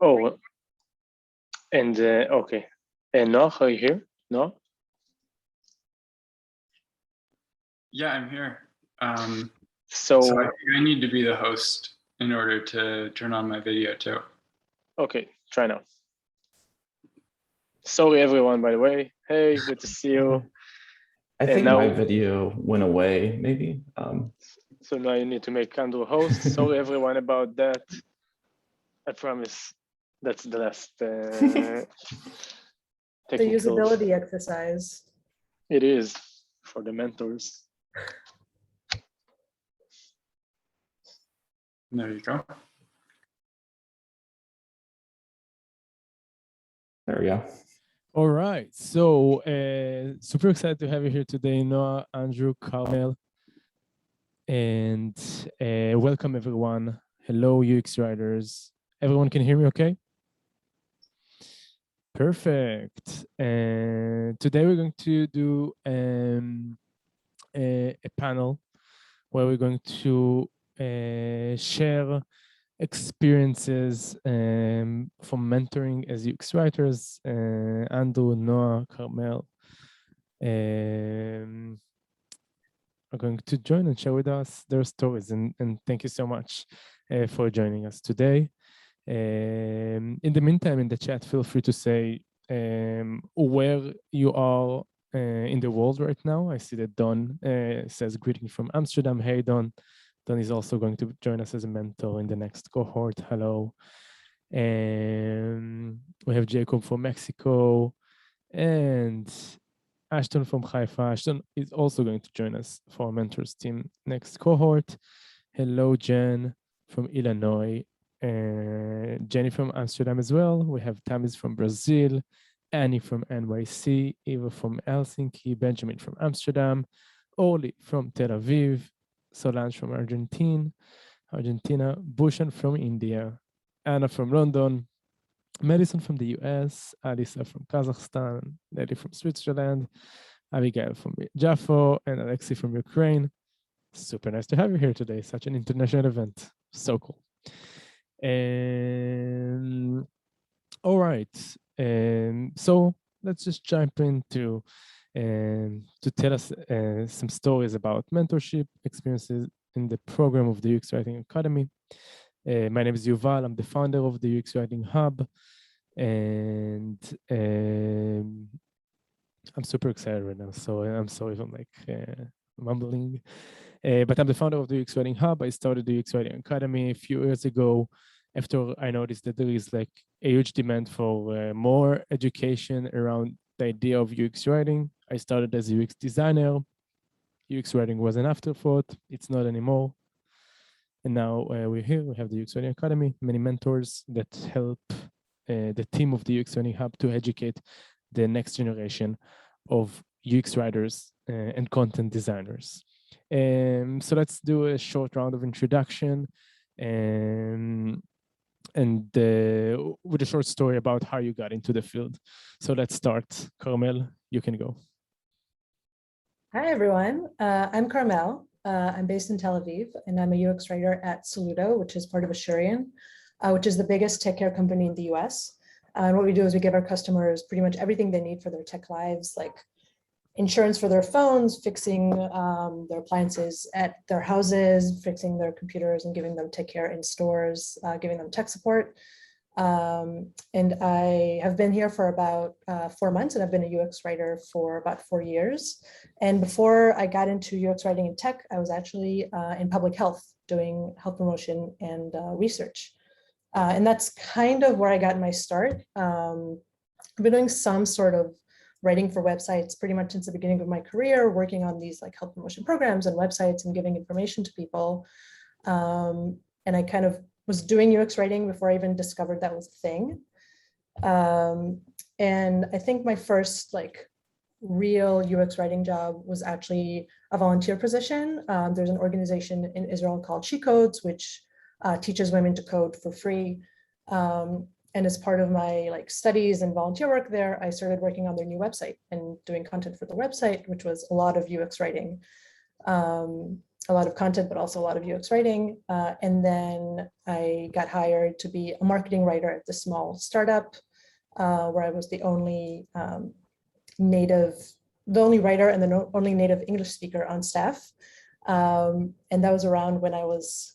Oh, and okay. And Noah, are you here? No? Yeah, I'm here. So I think I need to be the host in order to turn on my video too. Okay, try now. Sorry, everyone, by the way. Hey, good to see you. I think my video went away, maybe. So now you need to make Andrew host. Sorry, everyone, about that. I promise that's the last The usability exercise. It is for the mentors. There you go. There we go. All right. So super excited to have you here today, Noah, Andrew, Carmel. And welcome, everyone. Hello, UX writers. Everyone can hear me okay? Perfect. Today we're going to do a panel where we're going to share experiences from mentoring as UX writers. Andrew, Noah, Carmel are going to join and share with us their stories. And thank you so much for joining us today. In the meantime, in the chat, feel free to say where you are in the world right now. I see that Don says greeting from Amsterdam. Hey, Don. Don is also going to join us as a mentor in the next cohort. Hello. And we have Jacob from Mexico and Ashton from Haifa. Ashton is also going to join us for our mentors team next cohort. Hello, Jen from Illinois. Jenny from Amsterdam as well. We have Tamis from Brazil, Annie from NYC, Eva from Helsinki, Benjamin from Amsterdam, Oli from Tel Aviv, Solange from Argentina, Bhushan from India, Anna from London, Madison from the US, Alisa from Kazakhstan, Nelly from Switzerland, Abigail from Jaffo, and Alexei from Ukraine. Super nice to have you here today. Such an international event. So cool. All right. So let's just jump into to tell us some stories about mentorship experiences in the program of the UX Writing Academy. My name is Yuval. I'm the founder of the UX Writing Hub, and I'm super excited right now. So I'm sorry if I'm like mumbling, but I'm the founder of the UX Writing Hub. I started the UX Writing Academy a few years ago after I noticed that there is like a huge demand for more education around the idea of UX writing. I started as a UX designer. UX writing was an afterthought. It's not anymore. And now we're here. We have the UX Writing Academy, many mentors that help the team of the UX Writing Hub to educate the next generation of UX writers and content designers. So let's do a short round of introduction and with a short story about how you got into the field. So let's start. Carmel, you can go. Hi, everyone. I'm Carmel. I'm based in Tel Aviv, and I'm a UX writer at Saludo, which is part of Asurion, which is the biggest tech care company in the US. And what we do is we give our customers pretty much everything they need for their tech lives, like insurance for their phones, fixing their appliances at their houses, fixing their computers and giving them tech care in stores, giving them tech support. And I have been here for about 4 months, and I've been a UX writer for about 4 years. And before I got into UX writing and tech, I was actually in public health, doing health promotion and research. And that's kind of where I got my start. I've been doing some sort of writing for websites pretty much since the beginning of my career, working on these like health promotion programs and websites and giving information to people. And I kind of was doing UX writing before I even discovered that was a thing. And I think my first like real UX writing job was actually a volunteer position. There's an organization in Israel called She Codes, which teaches women to code for free. And as part of my like studies and volunteer work there, I started working on their new website and doing content for the website, which was a lot of UX writing. a lot of content, but also a lot of UX writing. And then I got hired to be a marketing writer at this small startup where I was the only writer and the only native English speaker on staff. And that was around when I was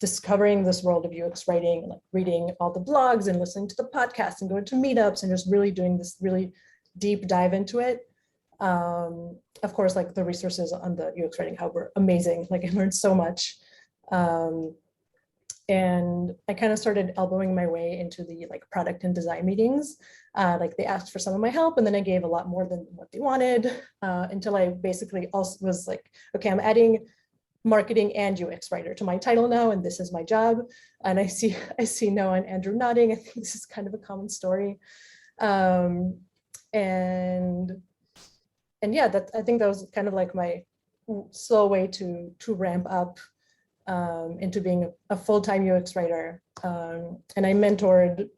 discovering this world of UX writing, like reading all the blogs and listening to the podcasts and going to meetups and just really doing this really deep dive into it. Of course, like the resources on the UX Writing Hub were amazing. Like I learned so much. And I kind of started elbowing my way into the like product and design meetings. Like they asked for some of my help and then I gave a lot more than what they wanted until I basically also was like, okay, I'm adding marketing and UX writer to my title now, and this is my job. And I see Noah and Andrew nodding. I think this is kind of a common story. And yeah, I think that was kind of like my slow way to ramp up into being a full-time UX writer. And I mentored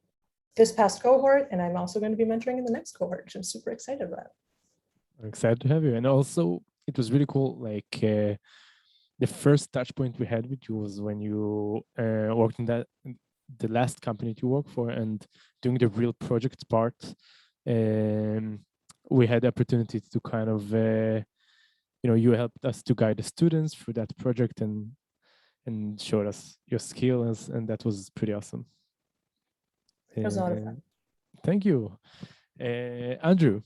this past cohort, and I'm also going to be mentoring in the next cohort, which I'm super excited about. I'm excited to have you. And also, it was really cool. Like the first touch point we had with you was when you worked in the last company you worked for and doing the real project part. We had the opportunity to kind of, you helped us to guide the students through that project and showed us your skills, and that was pretty awesome. It was a lot of fun. Thank you. Andrew.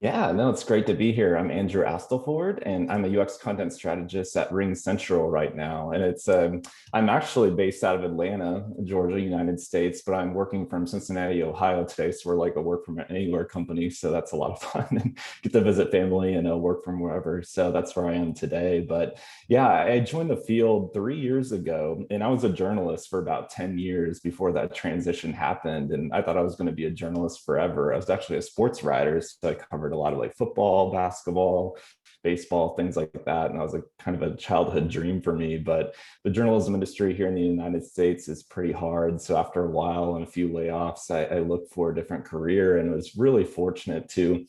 Yeah, no, it's great to be here. I'm Andrew Astleford, and I'm a UX content strategist at Ring Central right now. And it's I'm actually based out of Atlanta, Georgia, United States, but I'm working from Cincinnati, Ohio today. So we're like a work from anywhere company. So that's a lot of fun and get to visit family and work from wherever. So that's where I am today. But yeah, I joined the field 3 years ago, and I was a journalist for about 10 years before that transition happened. And I thought I was going to be a journalist forever. I was actually a sports writer, so I covered a lot of like football, basketball, baseball, things like that. And I was like kind of a childhood dream for me. But the journalism industry here in the United States is pretty hard. So after a while and a few layoffs, I looked for a different career and was really fortunate to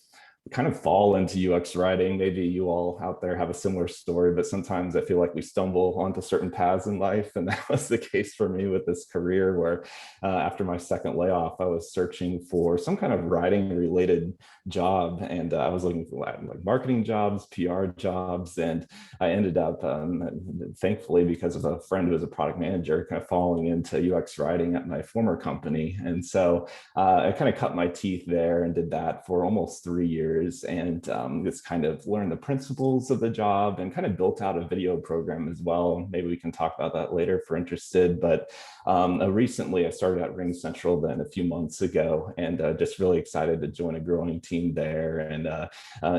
kind of fall into UX writing. Maybe you all out there have a similar story, but sometimes I feel like we stumble onto certain paths in life. And that was the case for me with this career where after my second layoff, I was searching for some kind of writing related job. And I was looking for like marketing jobs, PR jobs. And I ended up, thankfully, because of a friend who was a product manager, kind of falling into UX writing at my former company. And so I kind of cut my teeth there and did that for almost 3 years. And just kind of learned the principles of the job and kind of built out a video program as well. Maybe we can talk about that later if we're interested. But recently I started at Ring Central then a few months ago, and just really excited to join a growing team there. And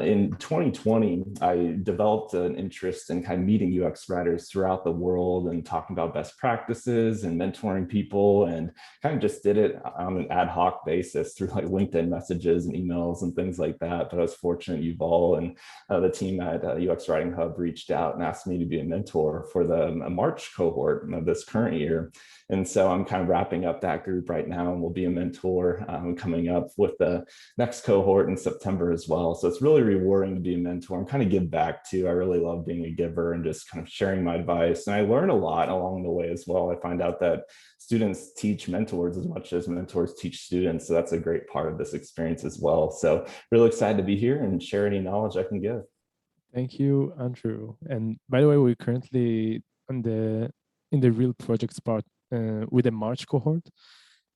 in 2020, I developed an interest in kind of meeting UX writers throughout the world and talking about best practices and mentoring people, and kind of just did it on an ad hoc basis through like LinkedIn messages and emails and things like that. But I was fortunate Yuval and the team at UX Writing Hub reached out and asked me to be a mentor for the March cohort of this current year. And so I'm kind of wrapping up that group right now, and will be a mentor coming up with the next cohort in September as well. So it's really rewarding to be a mentor and kind of give back too. I really love being a giver and just kind of sharing my advice. And I learn a lot along the way as well. I find out that students teach mentors as much as mentors teach students. So that's a great part of this experience as well. So really excited to be here and share any knowledge I can give. Thank you, Andrew. And by the way, we're currently in the real projects part with the March cohort,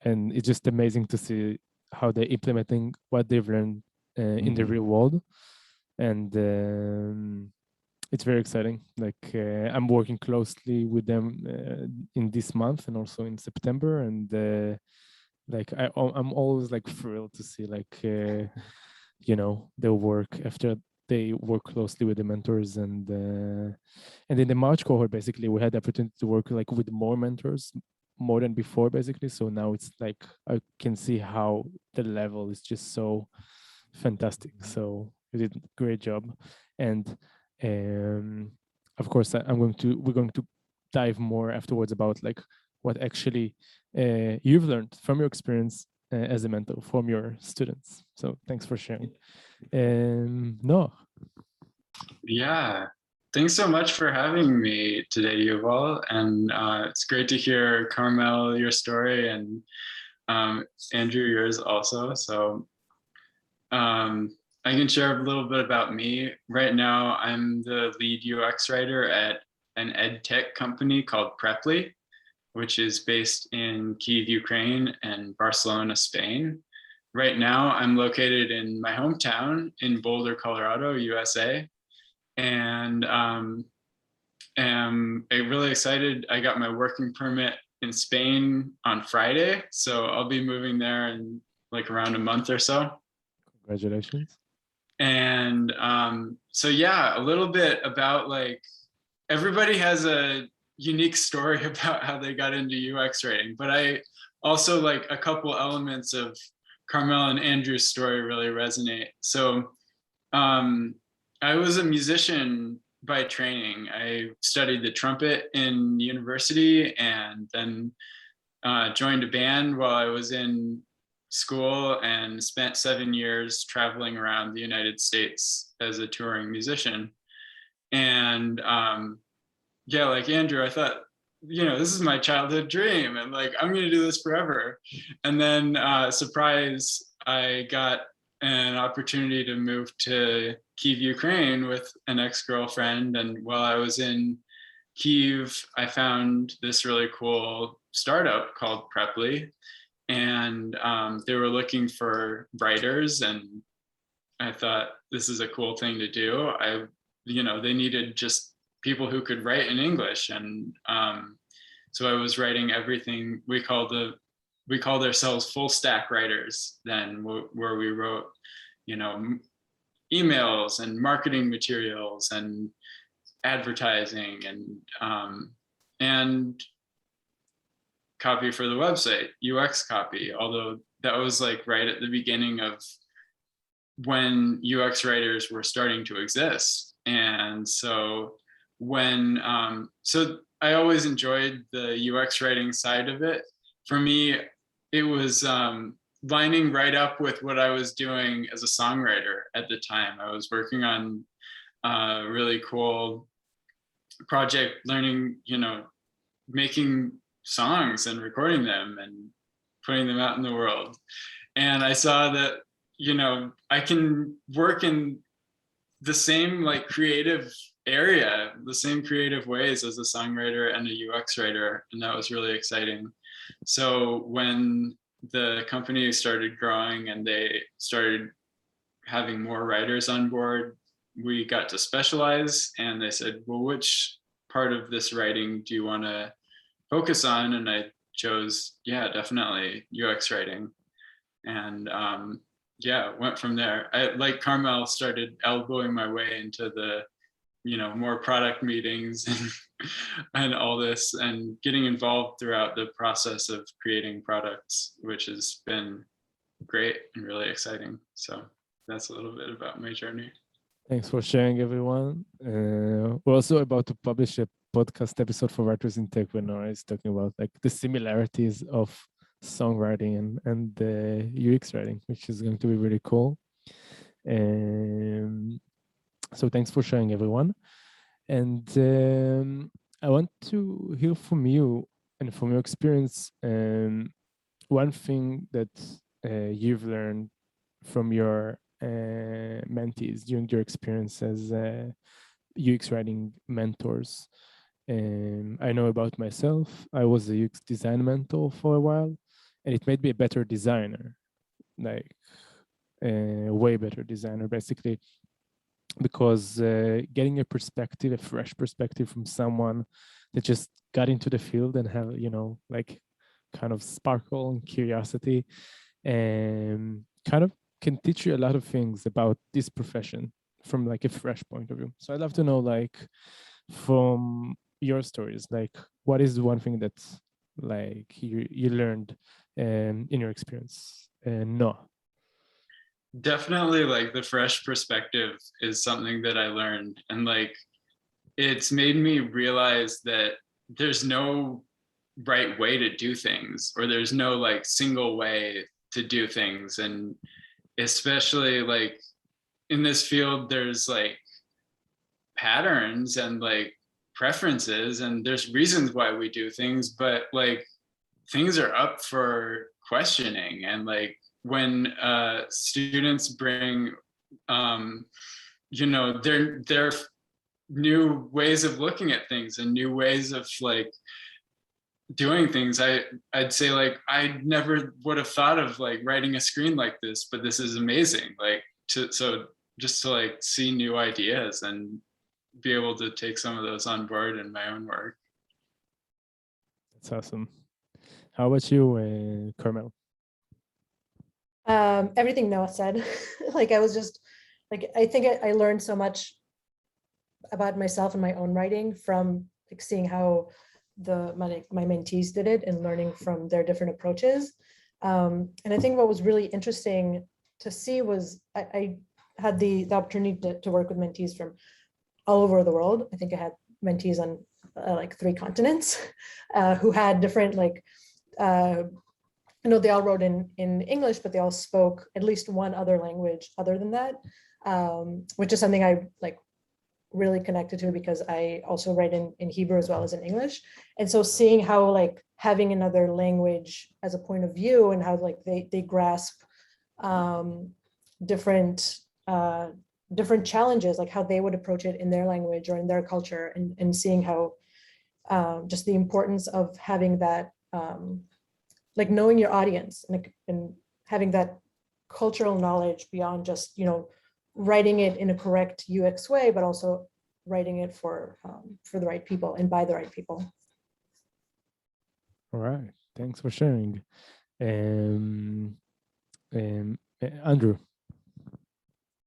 and it's just amazing to see how they're implementing what they've learned in the real world, and it's very exciting. Like I'm working closely with them in this month and also in September, and like I'm always like thrilled to see like their work after they work closely with the mentors, and in the March cohort, basically we had the opportunity to work like with more mentors, more than before, basically. So now it's like I can see how the level is just so fantastic. So you did a great job, and of course we're going to dive more afterwards about like what actually you've learned from your experience as a mentor from your students. So thanks for sharing. No. Yeah. Thanks so much for having me today, Yuval. And it's great to hear, Carmel, your story, and Andrew, yours also. So I can share a little bit about me. Right now, I'm the lead UX writer at an ed tech company called Preply, which is based in Kyiv, Ukraine, and Barcelona, Spain. Right now, I'm located in my hometown in Boulder, Colorado, USA. And am really excited. I got my working permit in Spain on Friday, so I'll be moving there in like around a month or so. Congratulations. And so yeah, a little bit about like, everybody has a unique story about how they got into UX writing, but I also like a couple elements of Carmel and Andrew's story really resonate. So I was a musician by training. I studied the trumpet in university and then joined a band while I was in school and spent 7 years traveling around the United States as a touring musician. And yeah, like Andrew, I thought, you know, this is my childhood dream and like, I'm going to do this forever. And then surprise, I got an opportunity to move to Kyiv, Ukraine with an ex-girlfriend. And while I was in Kyiv, I found this really cool startup called Preply. And they were looking for writers. And I thought, this is a cool thing to do. They needed just people who could write in English. And so I was writing everything. We called ourselves full stack writers then, where we wrote, emails and marketing materials and advertising and copy for the website, UX copy, although that was like right at the beginning of when UX writers were starting to exist. And so so I always enjoyed the UX writing side of it. For me, it was lining right up with what I was doing as a songwriter at the time. I was working on a really cool project, learning, making songs and recording them and putting them out in the world. And I saw that, I can work in the same like creative area, the same creative ways as a songwriter and a UX writer. And that was really exciting. So when the company started growing and they started having more writers on board, we got to specialize, and they said, well, which part of this writing do you want to focus on? And I chose, yeah, definitely UX writing. And went from there. I, like Carmel, started elbowing my way into the more product meetings and all this, and getting involved throughout the process of creating products, which has been great and really exciting. So that's a little bit about my journey. Thanks for sharing, everyone. We're also about to publish a podcast episode for writers in techpreneurs talking about like the similarities of songwriting and UX writing, which is going to be really cool. So thanks for sharing, everyone. And I want to hear from you and from your experience, one thing that you've learned from your mentees during your experience as UX writing mentors. I know about myself, I was a UX design mentor for a while, and it made me a better designer, like a way better designer, basically, because getting a perspective, a fresh perspective from someone that just got into the field and have, like kind of sparkle and curiosity, and kind of can teach you a lot of things about this profession from like a fresh point of view. So I'd love to know, like, from your stories, like, what is one thing that's like you learned in your experience? No. Definitely, like the fresh perspective is something that I learned, and like it's made me realize that there's no right way to do things, or there's no like single way to do things. And especially like in this field, there's like patterns and like preferences, and there's reasons why we do things, but like things are up for questioning. And like when students bring their new ways of looking at things and new ways of like doing things, I'd say like I never would have thought of like writing a screen like this, but this is amazing. Like so just to like see new ideas and be able to take some of those on board in my own work. That's awesome. How about you, Carmel? Everything Noah said. Like I was just like, I think I learned so much about myself and my own writing from like seeing how my mentees did it and learning from their different approaches. And I think what was really interesting to see was I had the opportunity to work with mentees from all over the world. I think I had mentees on like 3 continents who had different like, they all wrote in English, but they all spoke at least one other language other than that, which is something I like really connected to because I also write in Hebrew as well as in English. And so seeing how like having another language as a point of view and how like they grasp different challenges, like how they would approach it in their language or in their culture, and seeing how just the importance of having that, like knowing your audience and having that cultural knowledge beyond just, writing it in a correct UX way, but also writing it for the right people and by the right people. All right, thanks for sharing. Andrew.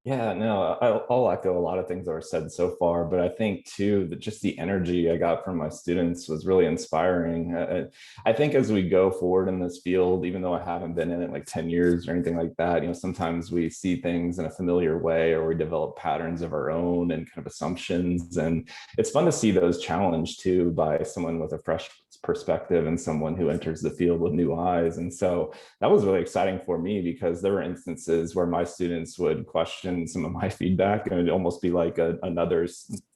Yeah, no, I'll echo a lot of things that were said so far, but I think too that just the energy I got from my students was really inspiring. I think as we go forward in this field, even though I haven't been in it like 10 years or anything like that, sometimes we see things in a familiar way or we develop patterns of our own and kind of assumptions. And it's fun to see those challenged too by someone with a fresh perspective and someone who enters the field with new eyes. And so that was really exciting for me because there were instances where my students would question some of my feedback and it'd almost be like another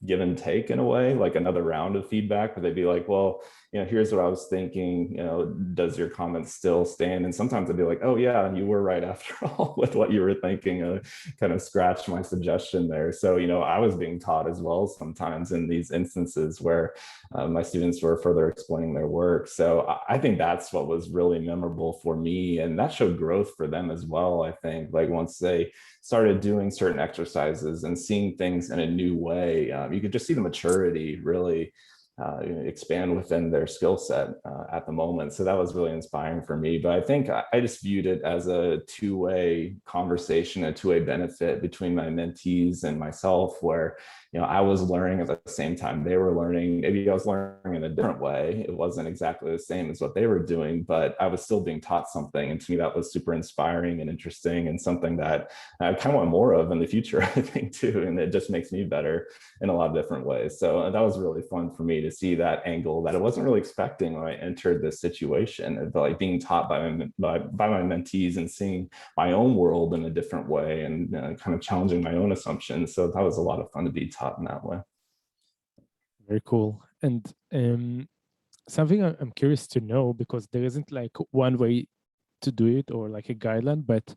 give and take in a way, like another round of feedback, but they'd be like, well, here's what I was thinking, does your comment still stand? And sometimes I'd be like, oh yeah, and you were right after all with what you were thinking, kind of scratched my suggestion there. So, I was being taught as well sometimes in these instances where my students were further explaining their work. So I think that's what was really memorable for me. And that showed growth for them as well. I think like once they started doing certain exercises and seeing things in a new way, you could just see the maturity really expand within their skill set at the moment. So that was really inspiring for me. But I think I just viewed it as a two-way conversation, a two-way benefit between my mentees and myself, where I was learning at the same time they were learning. Maybe I was learning in a different way. It wasn't exactly the same as what they were doing, but I was still being taught something. And to me, that was super inspiring and interesting and something that I kind of want more of in the future, I think, too. And it just makes me better in a lot of different ways. So that was really fun for me to see that angle that I wasn't really expecting when I entered this situation, of like being taught by my mentees and seeing my own world in a different way and kind of challenging my own assumptions. So that was a lot of fun to be taught in that way. Very cool. And something I'm curious to know, because there isn't like one way to do it or like a guideline, but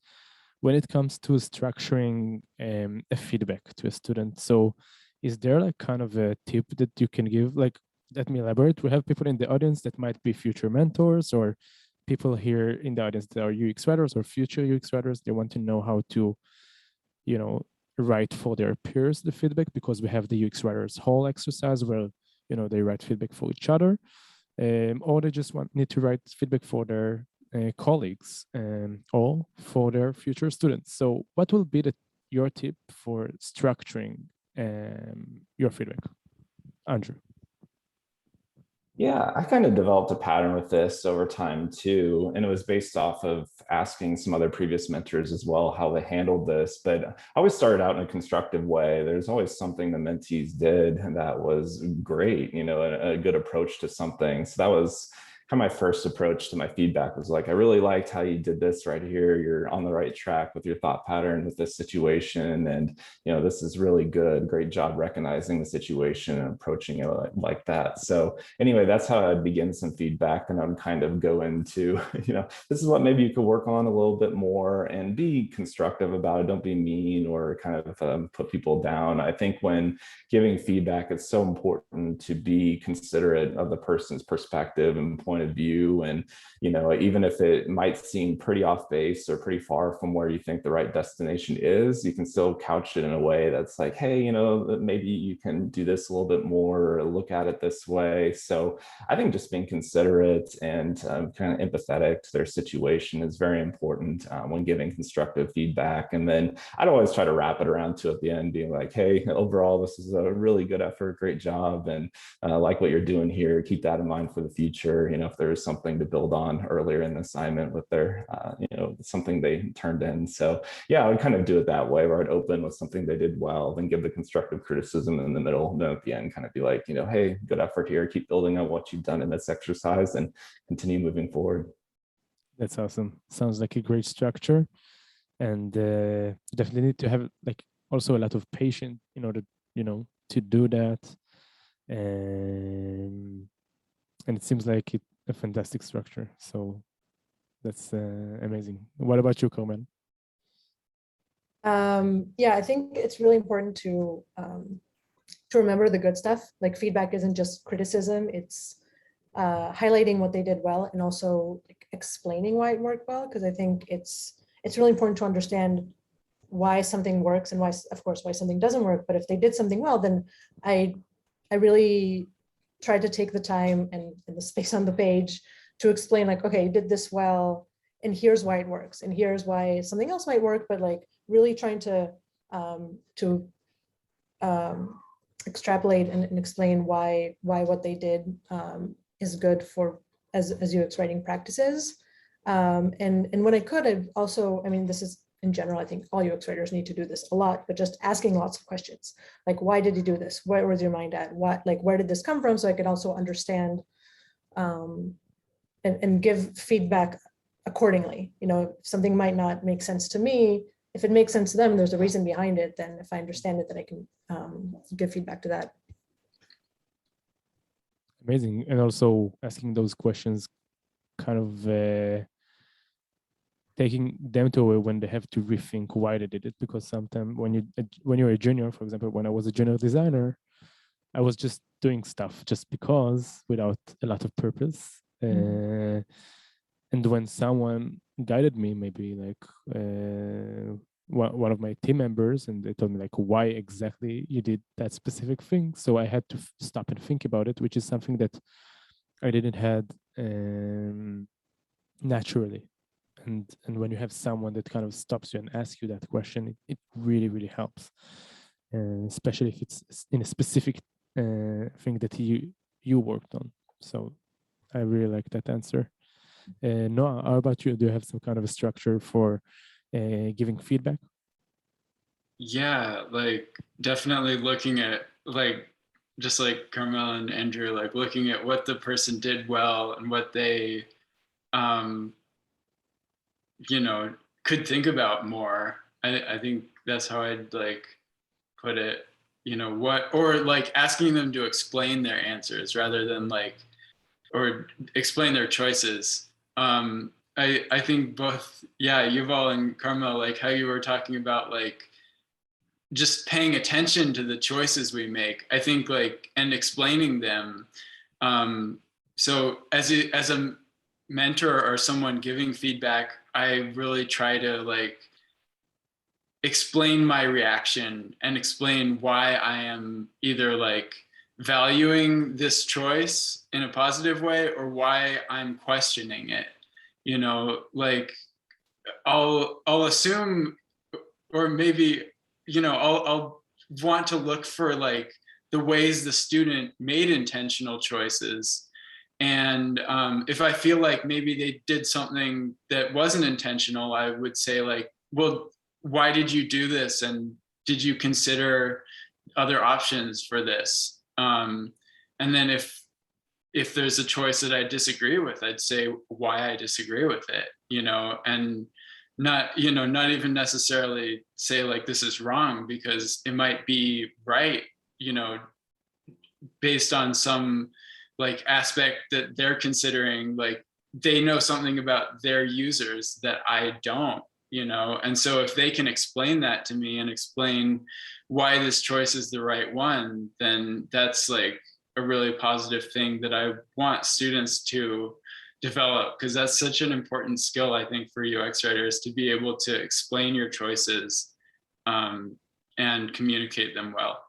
when it comes to structuring a feedback to a student, so is there like kind of a tip that you can give? Like, let me elaborate. We have people in the audience that might be future mentors or people here in the audience that are UX writers or future UX writers. They want to know how to, write for their peers the feedback, because we have the UX writers whole exercise where, they write feedback for each other, or they just need to write feedback for their colleagues or for their future students. So what will be your tip for structuring your feedback, Andrew? Yeah, I kind of developed a pattern with this over time too. And it was based off of asking some other previous mentors as well how they handled this. But I always started out in a constructive way. There's always something the mentees did that was great, a good approach to something. So that was kind of my first approach to my feedback was like, I really liked how you did this right here. You're on the right track with your thought pattern with this situation. And, this is really good. Great job recognizing the situation and approaching it like that. So anyway, that's how I'd begin some feedback. And I would kind of go into, this is what maybe you could work on a little bit more, and be constructive about it. Don't be mean or kind of put people down. I think when giving feedback, it's so important to be considerate of the person's perspective and point of view. And, even if it might seem pretty off base or pretty far from where you think the right destination is, you can still couch it in a way that's like, hey, maybe you can do this a little bit more, or look at it this way. So I think just being considerate and kind of empathetic to their situation is very important when giving constructive feedback. And then I'd always try to wrap it around to at the end, being like, hey, overall, this is a really good effort, great job, and like what you're doing here. Keep that in mind for the future. If there is something to build on earlier in the assignment with their, something they turned in. So yeah, I would kind of do it that way, where I'd open with something they did well, then give the constructive criticism in the middle, then at the end kind of be like, hey, good effort here. Keep building on what you've done in this exercise and continue moving forward. That's awesome. Sounds like a great structure. And definitely need to have also a lot of patience in order, to do that. And it seems like a fantastic structure. So that's amazing. What about you, Carmel? Yeah, I think it's really important to remember the good stuff. Like, feedback isn't just criticism, it's highlighting what they did well, and also explaining why it worked well, because I think it's really important to understand why something works and why something doesn't work. But if they did something well, then I really tried to take the time and the space on the page to explain, like, okay, you did this well, and here's why it works, and here's why something else might work. But really trying to extrapolate and explain why what they did is good for as UX writing practices. And when I could, I've also, this is in general, I think all UX writers need to do this a lot, but just asking lots of questions, like, why did you do this? Where was your mind at? Where did this come from? So I could also understand and give feedback accordingly. If something might not make sense to me, if it makes sense to them, there's a reason behind it, then if I understand it, then I can give feedback to that. Amazing. And also asking those questions, kind of taking them to a way when they have to rethink why they did it. Because sometimes when you're a junior, for example, when I was a junior designer, I was just doing stuff just because, without a lot of purpose. And when someone guided me, maybe one of my team members, and they told me why exactly you did that specific thing, so I had to stop and think about it, which is something that I didn't had naturally. And when you have someone that kind of stops you and asks you that question, it really, really helps, especially if it's in a specific thing that you worked on. So I really like that answer. Noah, how about you? Do you have some kind of a structure for giving feedback? Yeah, definitely looking at just like Carmel and Andrew, looking at what the person did well and what they could think about more. I think that's how I'd put it, asking them to explain their answers rather than or explain their choices. I think both, Yuval and Carmel, how you were talking about just paying attention to the choices we make, I think and explaining them. So as a mentor or someone giving feedback, I really try to explain my reaction and explain why I am either valuing this choice in a positive way or why I'm questioning it. I'll assume, or maybe, I'll want to look for the ways the student made intentional choices. And if I feel maybe they did something that wasn't intentional, I would say well, why did you do this? And did you consider other options for this? And then if if there's a choice that I disagree with, I'd say why I disagree with it, and not even necessarily say like this is wrong, because it might be right, based on some like aspect that they're considering, like they know something about their users that I don't, and so if they can explain that to me and explain why this choice is the right one, then that's like a really positive thing that I want students to develop, because that's such an important skill, I think, for UX writers, to be able to explain your choices and communicate them well.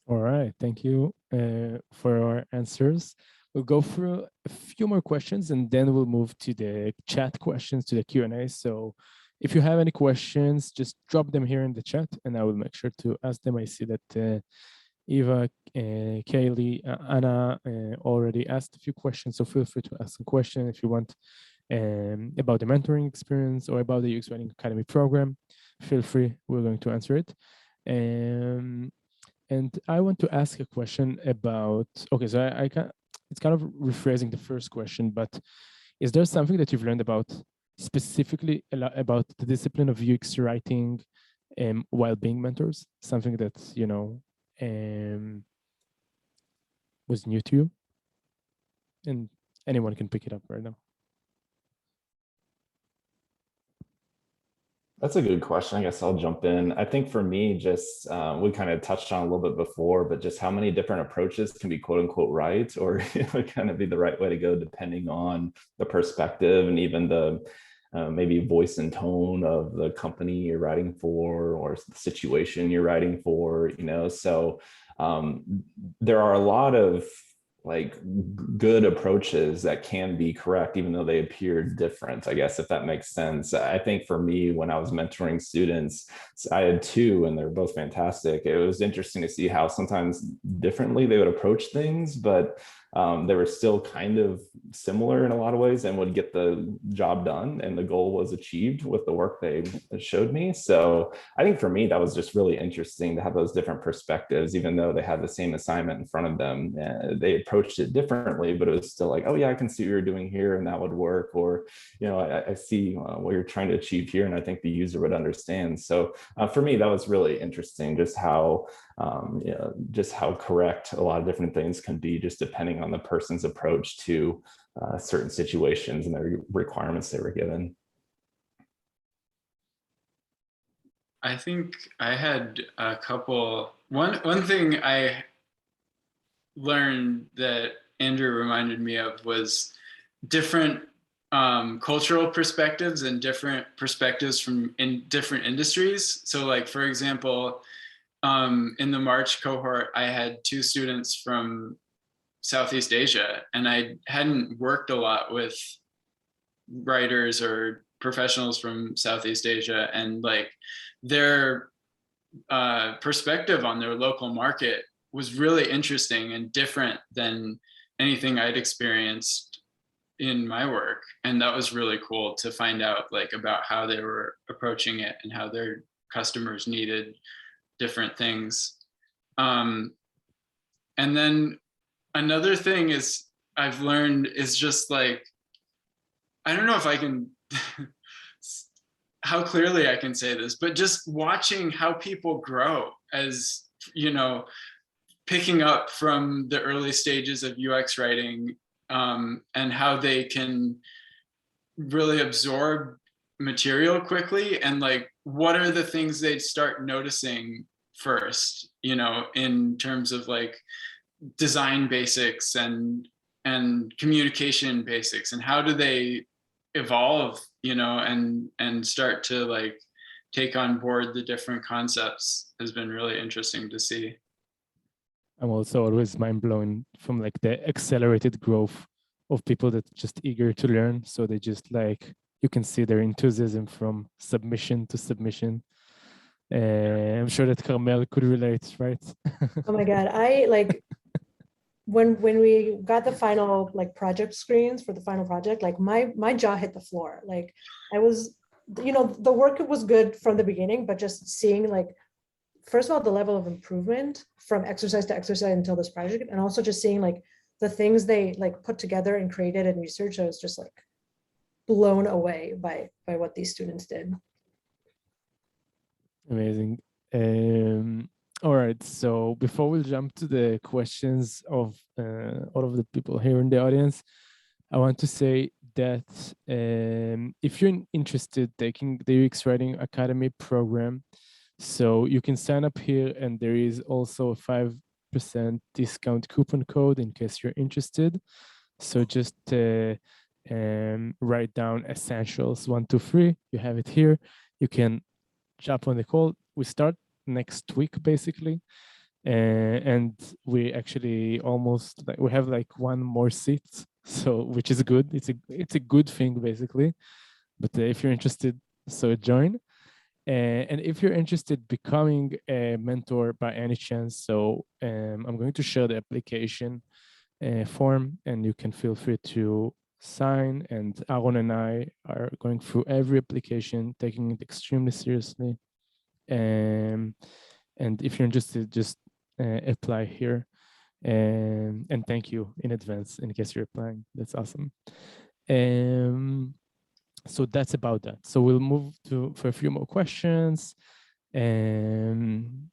All right, thank you for your answers. We'll go through a few more questions and then we'll move to the chat questions, to the Q&A. So if you have any questions, just drop them here in the chat and I will make sure to ask them. I see that Eva, Kaylee, Anna already asked a few questions, so feel free to ask a question if you want about the mentoring experience or about the UX Writing Academy program. Feel free, we're going to answer it. And I want to ask a question about, okay, so I can, it's kind of rephrasing the first question, but is there something that you've learned about specifically about the discipline of UX writing while being mentors? Something that, was new to you? And anyone can pick it up right now. That's a good question. I guess I'll jump in. I think for me, just we kind of touched on a little bit before, but just how many different approaches can be quote unquote right, or kind of be the right way to go depending on the perspective and even the maybe voice and tone of the company you're writing for or the situation you're writing for, so there are a lot of like good approaches that can be correct, even though they appear different, I guess, if that makes sense. I think for me, when I was mentoring students, I had two and they're both fantastic. It was interesting to see how sometimes differently they would approach things, but they were still kind of similar in a lot of ways and would get the job done and the goal was achieved with the work they showed me. So I think for me, that was just really interesting to have those different perspectives, even though they had the same assignment in front of them. They approached it differently, but it was still like, oh yeah, I can see what you're doing here and that would work. Or, I see what you're trying to achieve here and I think the user would understand. So for me, that was really interesting, just how correct a lot of different things can be just depending on the person's approach to certain situations and the requirements they were given. I think I had a couple, one thing I learned that Andrew reminded me of was different cultural perspectives and different perspectives from in different industries. So like, for example, in the March cohort, I had two students from Southeast Asia, and I hadn't worked a lot with writers or professionals from Southeast Asia, and like their perspective on their local market was really interesting and different than anything I'd experienced in my work. And that was really cool to find out like about how they were approaching it and how their customers needed different things. And then another thing is I've learned is just like, I don't know if I can, how clearly I can say this, but just watching how people grow as, picking up from the early stages of UX writing and how they can really absorb material quickly, and like what are the things they'd start noticing first, in terms of like design basics and communication basics, and how do they evolve, and start to like take on board the different concepts has been really interesting to see. I'm also always mind blown from like the accelerated growth of people that just eager to learn. So they just like, you can see their enthusiasm from submission to submission. I'm sure that Carmel could relate, right? Oh my God, I like, when we got the final like project screens for the final project, like my jaw hit the floor. Like I was, the work was good from the beginning, but just seeing like first of all, the level of improvement from exercise to exercise until this project, and also just seeing like the things they like put together and created and researched. I was just like blown away by what these students did. Amazing. All right, so before we jump to the questions of all of the people here in the audience, I want to say that if you're interested taking the UX Writing Academy program, so you can sign up here, and there is also a 5% discount coupon code in case you're interested. So just write down essentials 123. You have it here. You can jump on the call. We start next week basically, and we actually almost like we have like one more seat, so which is good. It's a good thing basically. But if you're interested, so join. And if you're interested becoming a mentor by any chance, so I'm going to share the application form, and you can feel free to sign. And Aaron and I are going through every application, taking it extremely seriously. And if you're interested, just apply here. And thank you in advance in case you're applying. That's awesome. So that's about that. So we'll move for a few more questions. And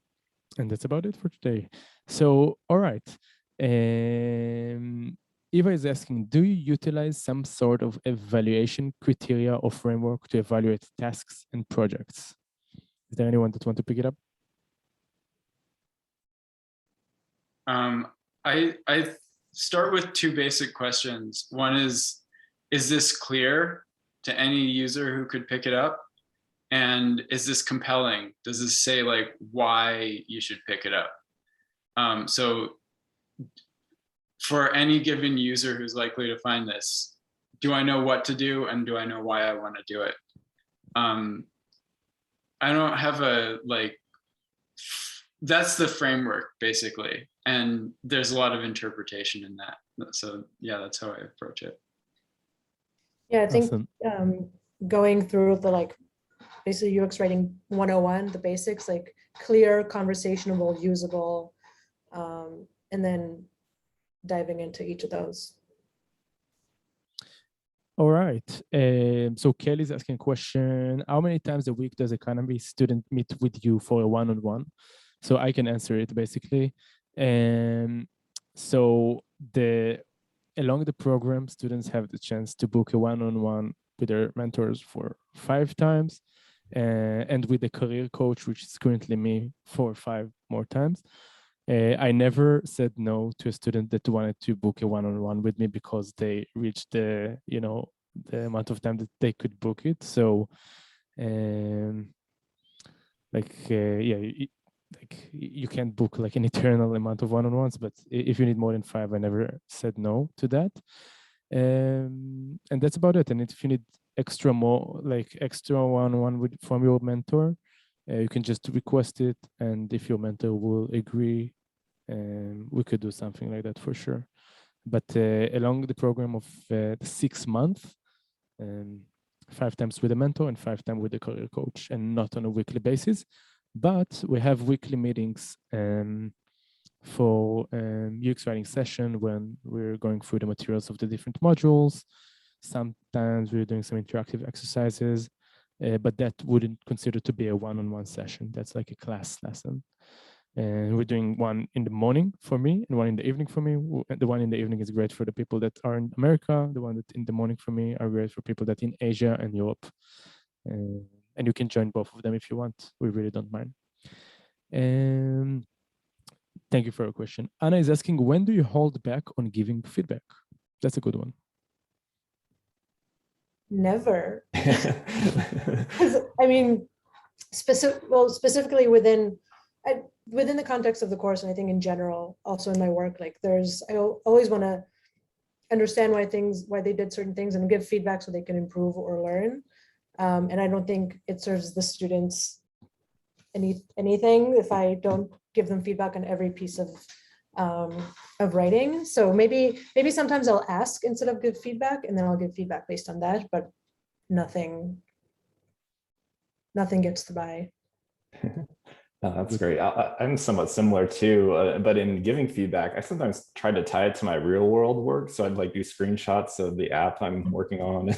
that's about it for today. So, all right. Eva is asking, do you utilize some sort of evaluation criteria or framework to evaluate tasks and projects? Is there anyone that want to pick it up? I start with two basic questions. One is this clear to any user who could pick it up? And is this compelling? Does this say like why you should pick it up? So for any given user who's likely to find this, do I know what to do, and do I know why I want to do it? I don't have a like, that's the framework basically. And there's a lot of interpretation in that. So yeah, that's how I approach it. Yeah, I think Awesome. Going through the like basically UX writing 101, the basics, like clear, conversational, usable, and then diving into each of those. All right. So Kelly's asking a question. How many times a week does economy student meet with you for a one-on-one? So I can answer it basically. So along the program, students have the chance to book a one-on-one with their mentors for 5 times, and with the career coach, which is currently me, 4 or 5 more times. I never said no to a student that wanted to book a one-on-one with me because they reached the amount of time that they could book it. So, you can't book like an eternal amount of one-on-ones, but if you need more than 5, I never said no to that. And that's about it. And if you need extra one-on-one from your mentor, you can just request it, and if your mentor will agree, we could do something like that for sure. But along the program of the 6 months, 5 times with a mentor and 5 times with a career coach, and not on a weekly basis. But we have weekly meetings for UX writing session when we're going through the materials of the different modules. Sometimes we're doing some interactive exercises, but that wouldn't consider to be a one-on-one session. That's like a class lesson. And we're doing one in the morning for me and one in the evening for me. The one in the evening is great for the people that are in America. The one that in the morning for me are great for people that in Asia and Europe. And you can join both of them if you want. We really don't mind. Thank you for your question. Anna is asking, when do you hold back on giving feedback? That's a good one. Never. I mean, specifically within the context of the course, and I think in general, also in my work, like I always want to understand why they did certain things and give feedback so they can improve or learn. And I don't think it serves the students anything if I don't give them feedback on every piece of writing. So maybe sometimes I'll ask instead of give feedback, and then I'll give feedback based on that, but nothing gets by. That's great. I'm somewhat similar too, but in giving feedback, I sometimes try to tie it to my real world work. So I'd like do screenshots of the app I'm working on,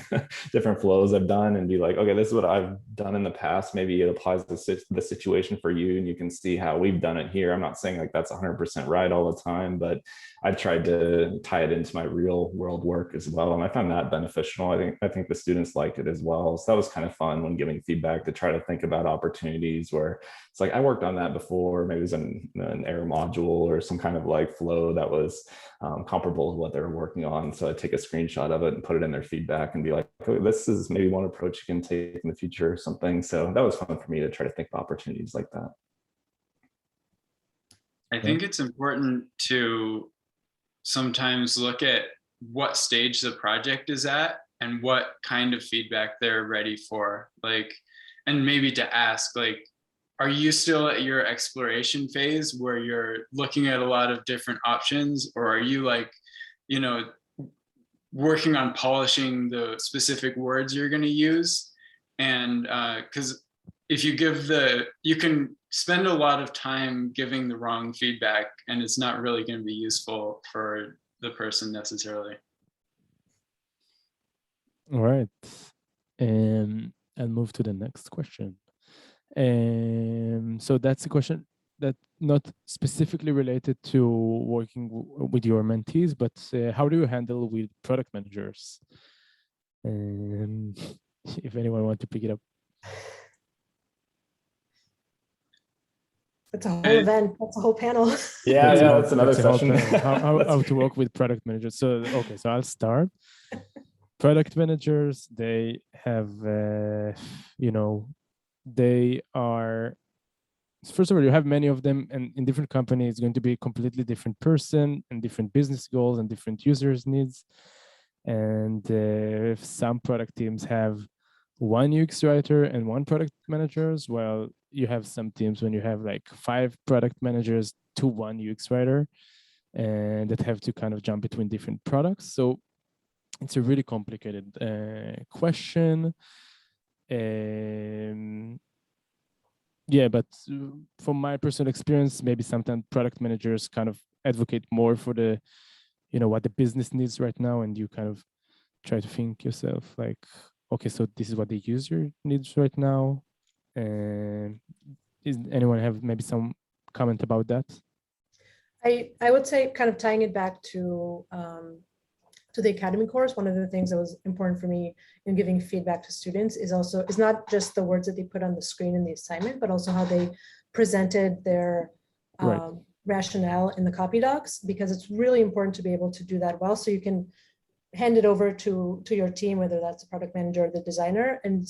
different flows I've done, and be like, okay, this is what I've done in the past. Maybe it applies to the situation for you, and you can see how we've done it here. I'm not saying like that's 100% right all the time, but I tried to tie it into my real world work as well, and I found that beneficial. I think the students liked it as well. So that was kind of fun when giving feedback, to try to think about opportunities where it's like, I worked on that before. Maybe it was an error module or some kind of like flow that was comparable to what they were working on. So I'd take a screenshot of it and put it in their feedback and be like, oh, this is maybe one approach you can take in the future or something. So that was fun for me to try to think of opportunities like that. I think it's important to sometimes look at what stage the project is at and what kind of feedback they're ready for. Like, and maybe to ask, like, are you still at your exploration phase where you're looking at a lot of different options, or are you like, you know, working on polishing the specific words you're going to use? And because if you give you can spend a lot of time giving the wrong feedback, and it's not really going to be useful for the person necessarily. All right. I'll move to the next question. So that's a question that not specifically related to working with your mentees, but how do you handle with product managers? If anyone wants to pick it up. That's a whole event. That's a whole panel. Yeah, that's another session. How to work with product managers. So, okay, so I'll start. Product managers, they have, they are, first of all, you have many of them, and in different companies, it's going to be a completely different person and different business goals and different users' needs. And if some product teams have one UX writer and one product managers, well, you have some teams when you have like 5 product managers to 1 UX writer, and that have to kind of jump between different products. So it's a really complicated question. Yeah, but from my personal experience, maybe sometimes product managers kind of advocate more for the, what the business needs right now, and you kind of try to think yourself like, okay, so this is what the user needs right now. And is anyone have maybe some comment about that? I would say, kind of tying it back to the academy course, one of the things that was important for me in giving feedback to students is not just the words that they put on the screen in the assignment, but also how they presented their rationale in the copy docs, because it's really important to be able to do that well, so you can hand it over to your team, whether that's the product manager or the designer, and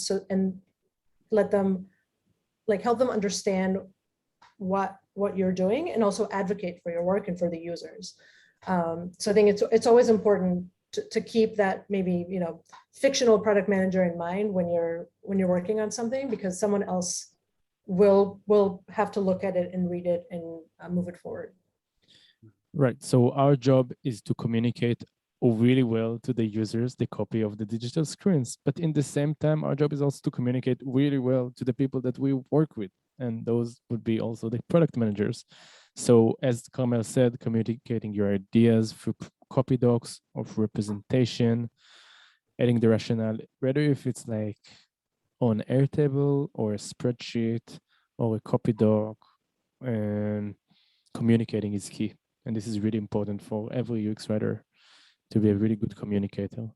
let them, like, help them understand what you're doing, and also advocate for your work and for the users. So I think it's always important to keep that maybe, fictional product manager in mind when you're working on something, because someone else will have to look at it and read it and move it forward. Right. So our job is to communicate really well to the users the copy of the digital screens, but in the same time, our job is also to communicate really well to the people that we work with, and those would be also the product managers. So as Carmel said, communicating your ideas through copy docs of representation, adding the rationale, whether if it's like on Airtable or a spreadsheet or a copy doc, and communicating is key. And this is really important for every UX writer to be a really good communicator.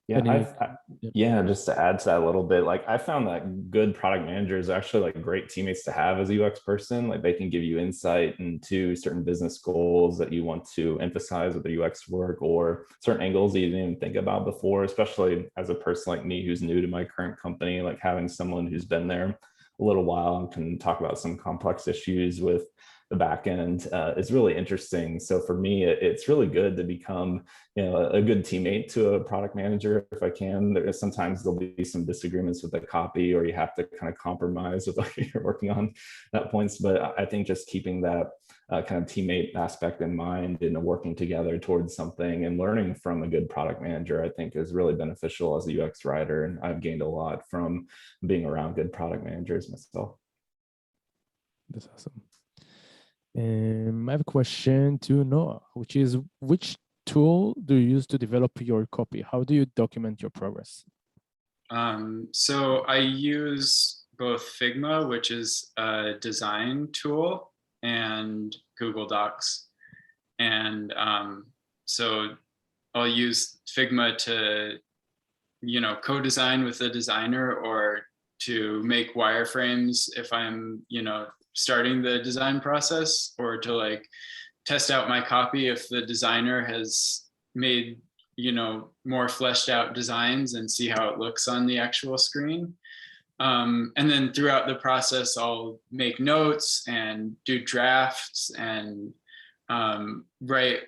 Yeah, just to add to that a little bit, like I found that good product managers are actually like great teammates to have as a UX person. Like they can give you insight into certain business goals that you want to emphasize with the UX work, or certain angles that you didn't even think about before, especially as a person like me who's new to my current company. Like having someone who's been there a little while and can talk about some complex issues with the back end is really interesting. So for me, it's really good to become, a good teammate to a product manager if I can. Sometimes there'll be some disagreements with the copy, or you have to kind of compromise with what you're working on at points. But I think just keeping that kind of teammate aspect in mind and working together towards something and learning from a good product manager, I think is really beneficial as a UX writer. And I've gained a lot from being around good product managers myself. That's awesome. I have a question to Noah, which is, which tool do you use to develop your copy? How do you document your progress? So I use both Figma, which is a design tool, and Google Docs. And so I'll use Figma to, co-design with the designer, or to make wireframes if I'm, starting the design process, or to like test out my copy if the designer has made, more fleshed out designs, and see how it looks on the actual screen. And then throughout the process, I'll make notes and do drafts and write,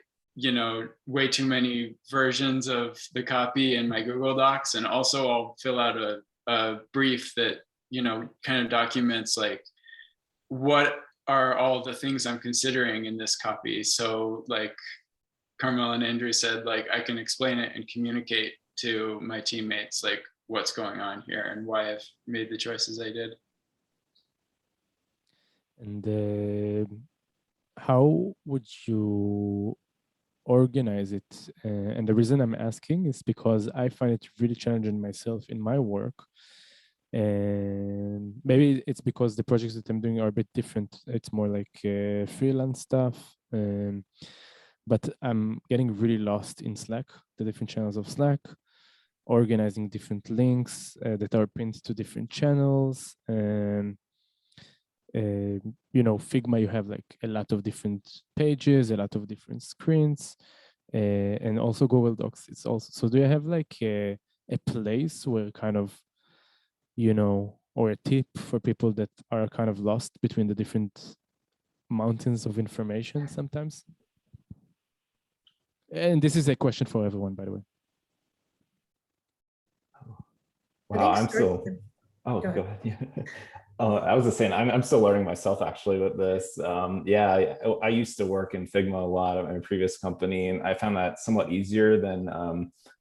way too many versions of the copy in my Google Docs. And also I'll fill out a brief that, kind of documents like, what are all the things I'm considering in this copy. So like Carmel and Andrew said, like I can explain it and communicate to my teammates, like what's going on here and why I've made the choices I did. And how would you organize it? And the reason I'm asking is because I find it really challenging myself in my work. And maybe it's because the projects that I'm doing are a bit different. It's more like freelance stuff. But I'm getting really lost in Slack, the different channels of Slack, organizing different links that are pinned to different channels. And Figma, you have like a lot of different pages, a lot of different screens, and also Google Docs. It's also, so do you have like a place where kind of, or a tip for people that are kind of lost between the different mountains of information sometimes? And this is a question for everyone, by the way. Wow, I'm still. Oh, go ahead. Yeah. I was just saying, I'm still learning myself actually with this. I used to work in Figma a lot at my previous company, and I found that somewhat easier than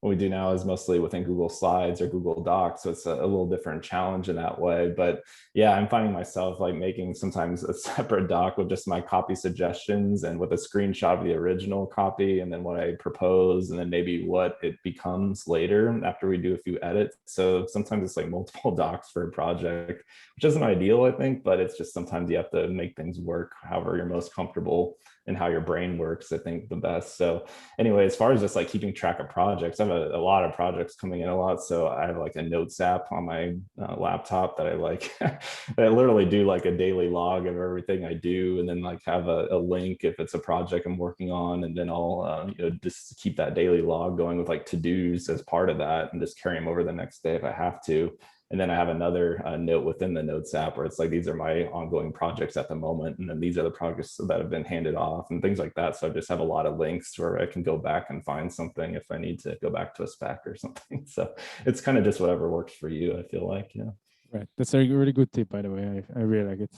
what we do now is mostly within Google Slides or Google Docs. So it's a little different challenge in that way. But yeah, I'm finding myself like making sometimes a separate doc with just my copy suggestions and with a screenshot of the original copy, and then what I propose, and then maybe what it becomes later after we do a few edits. So sometimes it's like multiple docs for a project, which isn't ideal, I think, but it's just sometimes you have to make things work however you're most comfortable and how your brain works, I think, the best. So anyway, as far as just like keeping track of projects, I have a lot of projects coming in a lot. So I have like a notes app on my laptop that I like, that I literally do like a daily log of everything I do, and then like have a link if it's a project I'm working on. And then I'll just keep that daily log going with like to-dos as part of that, and just carry them over the next day if I have to. And then I have another note within the notes app where it's like, these are my ongoing projects at the moment. And then these are the projects that have been handed off and things like that. So I just have a lot of links where I can go back and find something if I need to go back to a spec or something. So it's kind of just whatever works for you, I feel like. Yeah. Right. That's a really good tip, by the way. I really like it.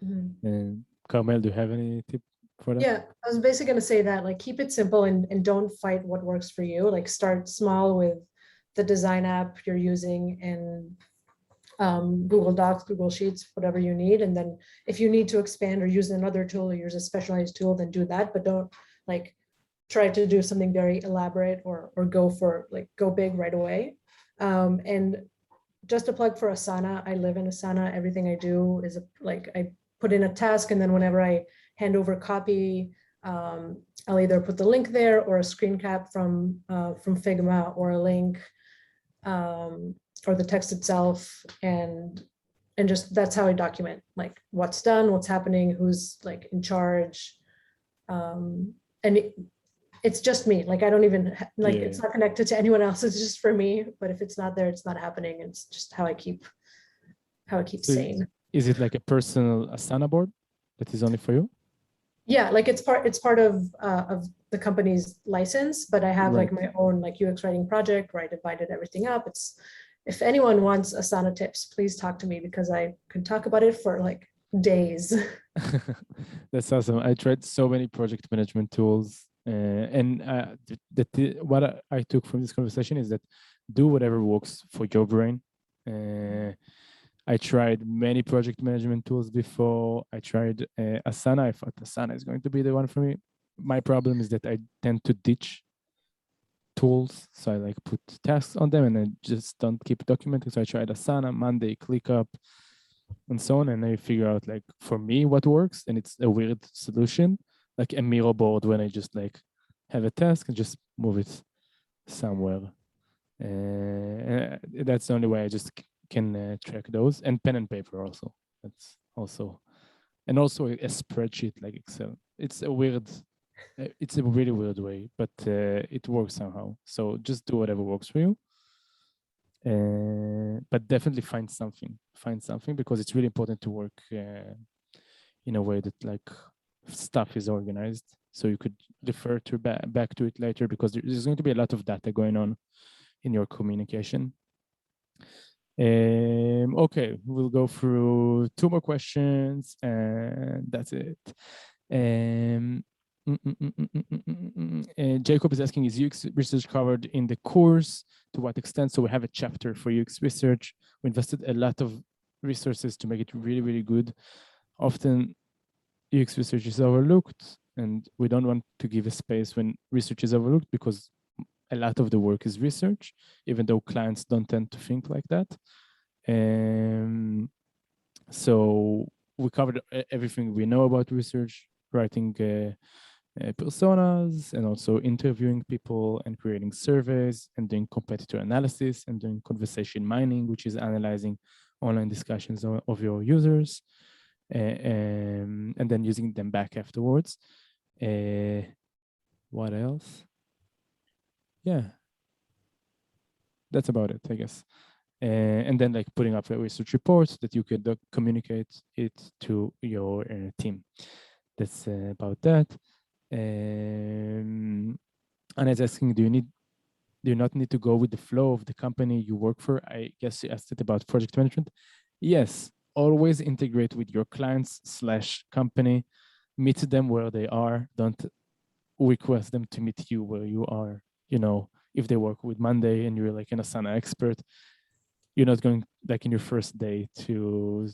Mm-hmm. And Carmel, do you have any tip for that? Yeah, I was basically going to say that, like, keep it simple and don't fight what works for you. Like, start small with the design app you're using and Google Docs, Google Sheets, whatever you need. And then if you need to expand or use another tool or use a specialized tool, then do that. But don't like try to do something very elaborate or go big right away. And just a plug for Asana. I live in Asana. Everything I do is I put in a task, and then whenever I hand over copy, I'll either put the link there or a screen cap from Figma, or a link or the text itself, and just that's how I document like what's done, what's happening, who's like in charge, and it's just me. Like I don't even it's not connected to anyone else. It's just for me. But if it's not there, it's not happening. It's just how I keep So sane. Is it like a personal Asana board that is only for you? Yeah, like it's part of the company's license, but I have like Right. my own like UX writing project where I divided everything up. It's, if anyone wants Asana tips, please talk to me because I could talk about it for like days. That's awesome. I tried so many project management tools, and what I took from this conversation is that do whatever works for your brain. I tried many project management tools before. I tried Asana. I thought Asana is going to be the one for me. My problem is that I tend to ditch tools, so I like put tasks on them and I just don't keep documenting. So I tried Asana, Monday, ClickUp, and so on, and I figure out like for me what works, and it's a weird solution, like a Miro board when I just like have a task and just move it somewhere. That's the only way I just can track those, and pen and paper also. That's also, and also a spreadsheet like Excel. It's a really weird way, but it works somehow. So just do whatever works for you. But definitely find something because it's really important to work in a way that like stuff is organized, so you could refer to back to it later, because there's going to be a lot of data going on in your communication. Okay, we'll go through 2 more questions and that's it. Jacob is asking, is UX research covered in the course? To what extent? So we have a chapter for UX research. We invested a lot of resources to make it really, really good. Often UX research is overlooked, and we don't want to give a space when research is overlooked, because a lot of the work is research, even though clients don't tend to think like that. So we covered everything we know about research, writing personas, and also interviewing people and creating surveys and doing competitor analysis and doing conversation mining, which is analyzing online discussions of your users and then using them back afterwards. What else? Yeah, that's about it, I guess. And then like putting up a research report that you could communicate it to your team. That's about that. And it's asking, do you not need to go with the flow of the company you work for? I guess you asked it about project management. Yes, always integrate with your clients / company, meet them where they are. Don't request them to meet you where you are. You know, if they work with Monday and you're like an Asana expert, you're not going like in your first day to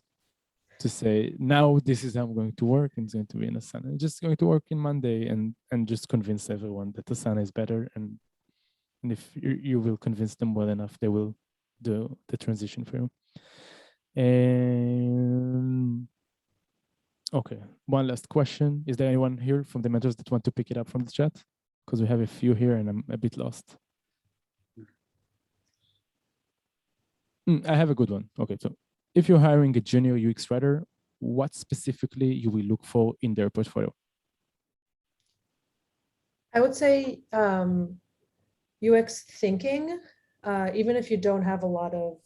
say, now this is how I'm going to work, and it's going to be in Asana. I'm just going to work in Monday and just convince everyone that Asana is better. And if you will convince them well enough, they will do the transition for you. Okay, one last question. Is there anyone here from the mentors that want to pick it up from the chat? Because we have a few here and I'm a bit lost. I have a good one. Okay, so if you're hiring a junior UX writer, what specifically you will look for in their portfolio? I would say UX thinking, even if you don't have a lot of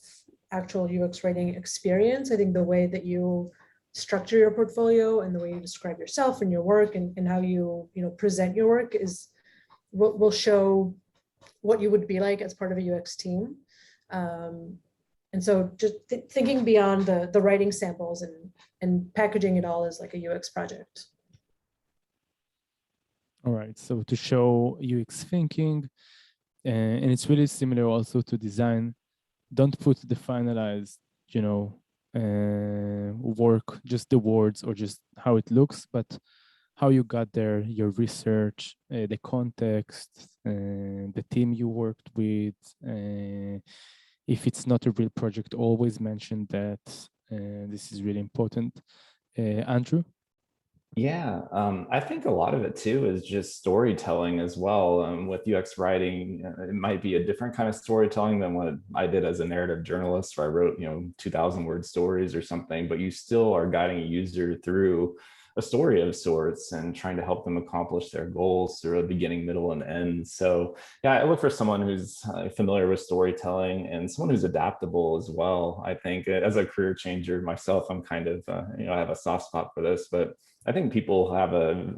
actual UX writing experience. I think the way that you structure your portfolio and the way you describe yourself and your work and how you present your work is what will show what you would be like as part of a UX team. And so just thinking beyond the writing samples and packaging it all as like a UX project. All right, so to show UX thinking, and it's really similar also to design. Don't put the finalized, work, just the words or just how it looks, but how you got there, your research, the context, the team you worked with. If it's not a real project, always mention that. This is really important. Andrew? Yeah, I think a lot of it too is just storytelling as well. With UX writing, it might be a different kind of storytelling than what I did as a narrative journalist, where I wrote, 2,000-word stories or something, but you still are guiding a user through a story of sorts and trying to help them accomplish their goals through a beginning, middle, and end. So yeah, I look for someone who's familiar with storytelling and someone who's adaptable as well. I think as a career changer myself, I'm kind of, I have a soft spot for this, but I think people have a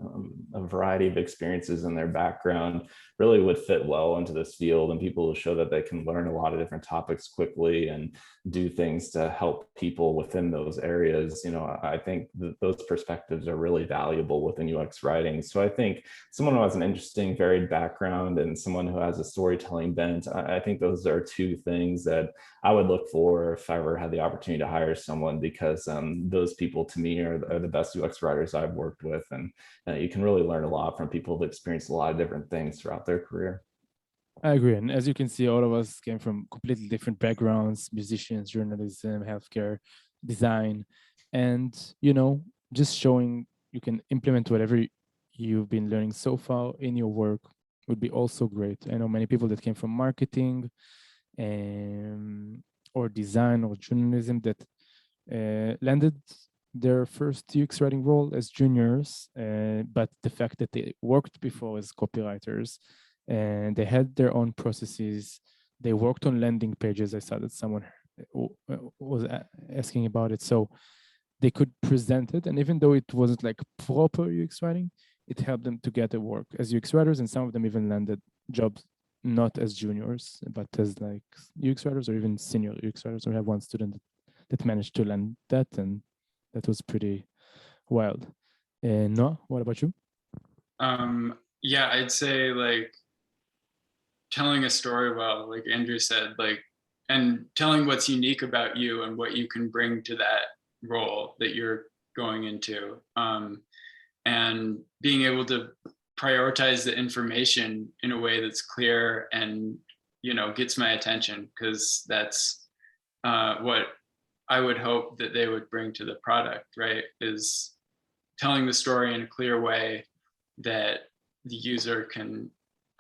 variety of experiences in their background really would fit well into this field, and people show that they can learn a lot of different topics quickly and do things to help people within those areas. I think those perspectives are really valuable within UX writing. So I think someone who has an interesting, varied background and someone who has a storytelling bent, I think those are two things that I would look for if I ever had the opportunity to hire someone, because those people to me are the best UX writers I've worked with. And you can really learn a lot from people who've experienced a lot of different things throughout their career. I agree. And as you can see, all of us came from completely different backgrounds, musicians, journalism, healthcare, design, and, just showing you can implement whatever you've been learning so far in your work would be also great. I know many people that came from marketing or design or journalism that landed their first UX writing role as juniors, but the fact that they worked before as copywriters and they had their own processes, they worked on landing pages. I saw that someone was asking about it. So they could present it. And even though it wasn't like proper UX writing, it helped them to get a work as UX writers. And some of them even landed jobs, not as juniors, but as like UX writers or even senior UX writers. We have one student that managed to land that, and that was pretty wild. Noah, what about you? Yeah, I'd say like telling a story well, like Andrew said, like, and telling what's unique about you and what you can bring to that role that you're going into, and being able to prioritize the information in a way that's clear and gets my attention, because that's what I would hope that they would bring to the product, right? Is telling the story in a clear way that the user can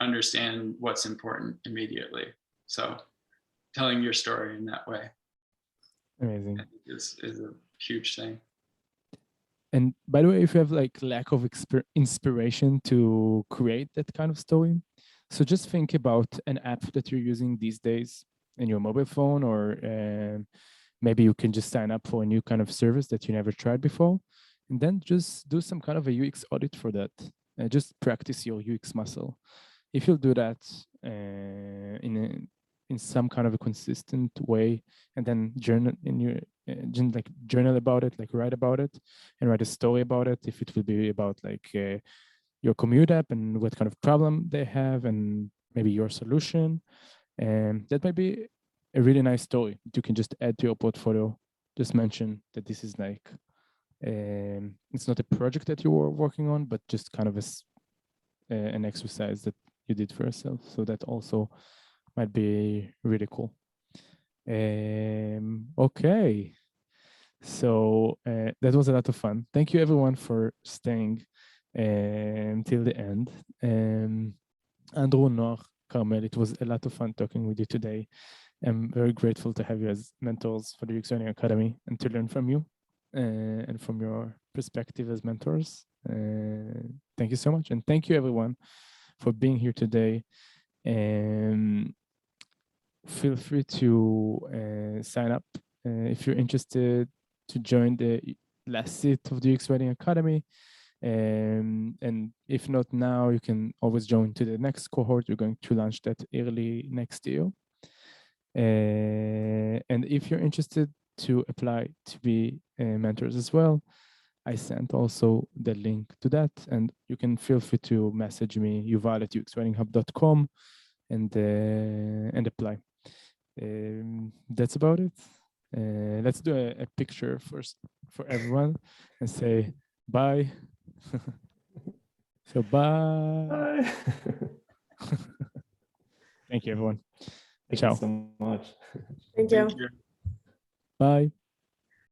understand what's important immediately. So telling your story in that way, Amazing, I think is a huge thing. And by the way, if you have like lack of inspiration to create that kind of story, so just think about an app that you're using these days in your mobile phone, or maybe you can just sign up for a new kind of service that you never tried before, and then just do some kind of a UX audit for that. Just practice your UX muscle. If you'll do that in some kind of a consistent way, and then journal in your journal about it, like write about it, and write a story about it. If it will be about like your commute app and what kind of problem they have, and maybe your solution, and that might be a really nice story you can just add to your portfolio. Just mention that this is like it's not a project that you were working on, but just kind of an exercise that you did for yourself. So that also might be really cool. Okay, so that was a lot of fun. Thank you everyone for staying till the end. Andrew, Noah, Carmel, it was a lot of fun talking with you today. I'm very grateful to have you as mentors for the UX Learning Academy and to learn from you and from your perspective as mentors. Thank you so much. And thank you everyone for being here today. Feel free to sign up if you're interested to join the last seat of the UX Writing Academy. And if not now, you can always join to the next cohort. We're going to launch that early next year. And if you're interested to apply to be mentors as well, I sent also the link to that, and you can feel free to message me, yuval@uxwritinghub.com, and apply. That's about it. Let's do a picture first for everyone and say bye. So bye. Bye. Thank you, everyone. Thank Ciao. you so much. Thank you. Thank you. Bye.